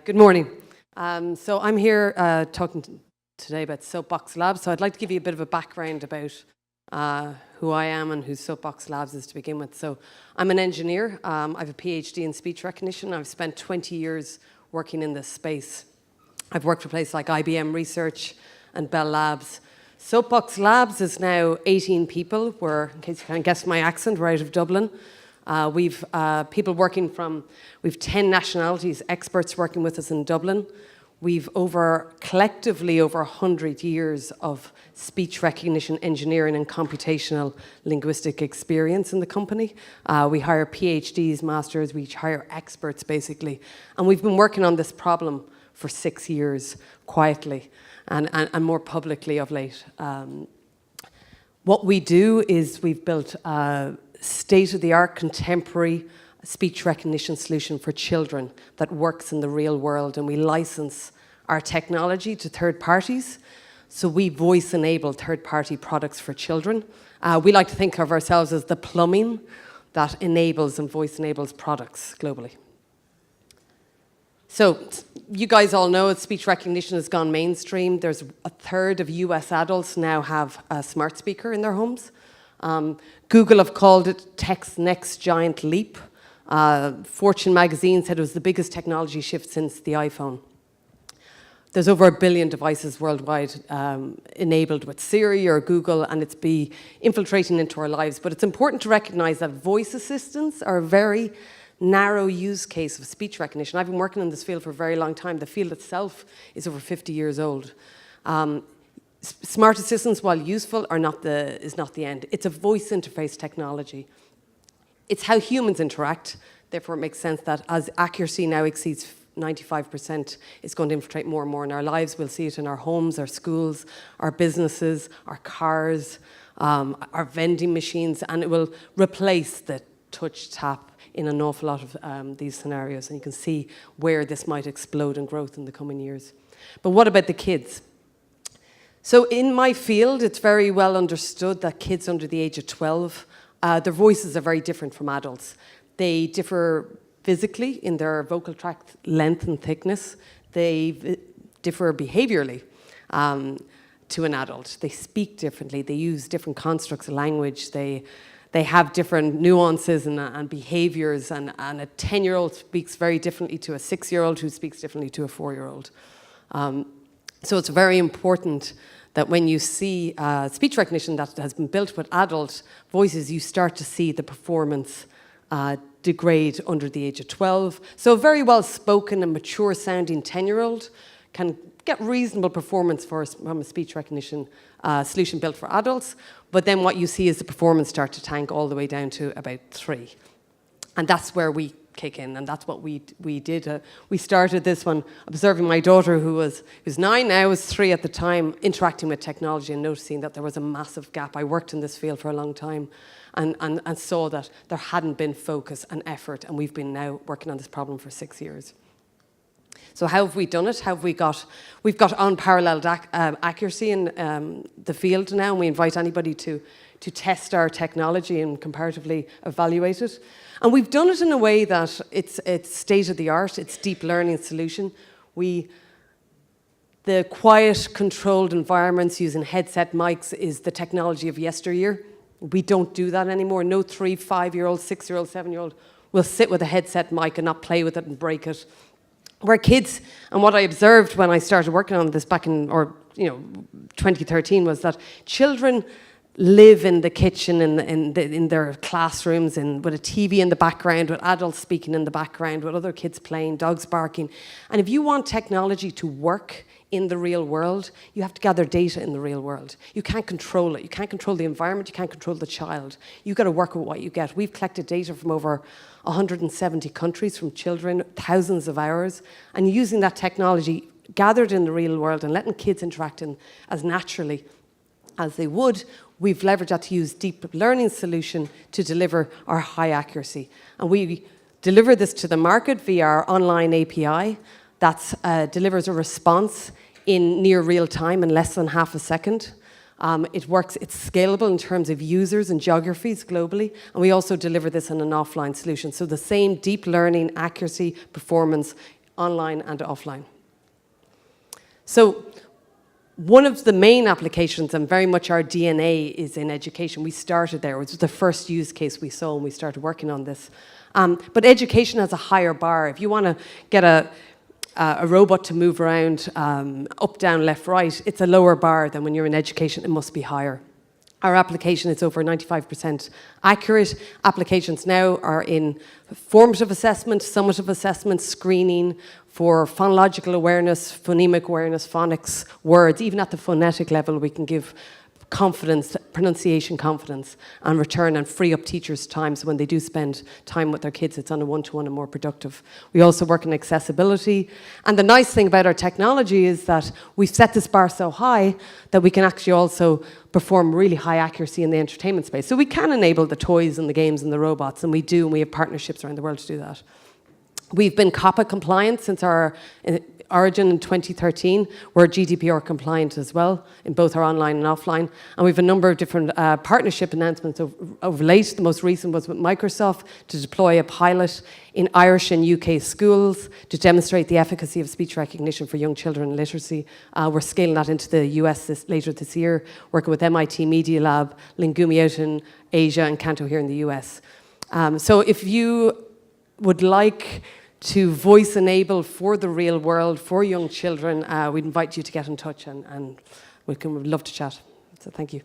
Good morning. So I'm here talking today about SoapBox Labs. So I'd like to give you a bit of a background about who I am and who SoapBox Labs is to begin with. So I'm an engineer. I have a PhD in speech recognition. I've spent 20 years working in this space. I've worked for places like IBM Research and Bell Labs. SoapBox Labs is now 18 people. We're, in case you can't guess my accent, we're out of Dublin. We've people working from, we've 10 nationalities, experts working with us in Dublin. We've collectively over 100 years of speech recognition engineering and computational linguistic experience in the company. We hire PhDs, masters, we hire experts basically. And we've been working on this problem for 6 years, quietly and more publicly of late. What we do is we've built state-of-the-art contemporary speech recognition solution for children that works in the real world, and we license our technology to third parties. So we voice-enable third-party products for children. We like to think of ourselves as the plumbing that enables and voice-enables products globally. So you guys all know that speech recognition has gone mainstream. There's a third of US adults now have a smart speaker in their homes. Google have called it tech's next giant leap. Fortune magazine said it was the biggest technology shift since the iPhone. There's over 1 billion devices worldwide enabled with Siri or Google, and it's infiltrating into our lives. But it's important to recognize that voice assistants are a very narrow use case of speech recognition. I've been working in this field for a very long time. The field itself is over 50 years old. Smart assistants, while useful, is not the end. It's a voice interface technology. It's how humans interact. Therefore, it makes sense that as accuracy now exceeds 95%, it's going to infiltrate more and more in our lives. We'll see it in our homes, our schools, our businesses, our cars, our vending machines, and it will replace the touch tap in an awful lot of these scenarios. And you can see where this might explode in growth in the coming years. But what about the kids? So in my field, it's very well understood that kids under the age of 12, their voices are very different from adults. They differ physically in their vocal tract length and thickness. They differ behaviorally to an adult. They speak differently. They use different constructs of language. They have different nuances and behaviors. And a 10-year-old speaks very differently to a 6-year-old who speaks differently to a 4-year-old. So it's very important that when you see speech recognition that has been built with adult voices, you start to see the performance degrade under the age of 12. So a very well-spoken and mature-sounding 10-year-old can get reasonable performance from a speech recognition solution built for adults, but then what you see is the performance start to tank all the way down to about 3. And that's where we kick in, and that's what we did. We started this one observing my daughter, who's 9 now, was 3 at the time, interacting with technology and noticing that there was a massive gap. I worked in this field for a long time and saw that there hadn't been focus and effort, and we've been now working on this problem for 6 years. So how have we done it? We've got unparalleled accuracy in the field now, and we invite anybody to test our technology and comparatively evaluate it. And we've done it in a way that it's state-of-the-art, it's deep learning solution. The quiet, controlled environments using headset mics is the technology of yesteryear. We don't do that anymore. No 3, 5-year-old, 6-year-old, 7-year-old will sit with a headset mic and not play with it and break it. Where kids, and what I observed when I started working on this back in 2013 was that children live in the kitchen, in their classrooms, with a TV in the background, with adults speaking in the background, with other kids playing, dogs barking. And if you want technology to work in the real world, you have to gather data in the real world. You can't control it. You can't control the environment. You can't control the child. You've got to work with what you get. We've collected data from over 170 countries, from children, thousands of hours, and using that technology gathered in the real world and letting kids interact as naturally as they would, we've leveraged that to use deep learning solution to deliver our high accuracy. And we deliver this to the market via our online API that delivers a response in near real time in less than half a second. It's scalable in terms of users and geographies globally, and we also deliver this in an offline solution. So the same deep learning, accuracy, performance online and offline. So one of the main applications, and very much our DNA, is in education. We started there. It was the first use case we saw when we started working on this. But education has a higher bar. If you want to get a robot to move around up, down, left, right, it's a lower bar than when you're in education. It must be higher. Our application is over 95% accurate. Applications now are in formative assessment, summative assessment, screening for phonological awareness, phonemic awareness, phonics, words. Even at the phonetic level, we can give confidence, pronunciation confidence, and return and free up teachers' time, so when they do spend time with their kids, it's on a one-to-one and more productive. We also work in accessibility, and the nice thing about our technology is that we've set this bar so high that we can actually also perform really high accuracy in the entertainment space. So we can enable the toys and the games and the robots, and we do, and we have partnerships around the world to do that. We've been COPPA compliant since our origin in 2013. We're GDPR compliant as well in both our online and offline. And we have a number of different partnership announcements of late. The most recent was with Microsoft to deploy a pilot in Irish and UK schools to demonstrate the efficacy of speech recognition for young children and literacy. We're scaling that into the US later this year, working with MIT Media Lab, Lingumi out in Asia, and Kanto here in the US. So if you would like to voice enable for the real world, for young children, we'd invite you to get in touch, and we'd love to chat. So thank you.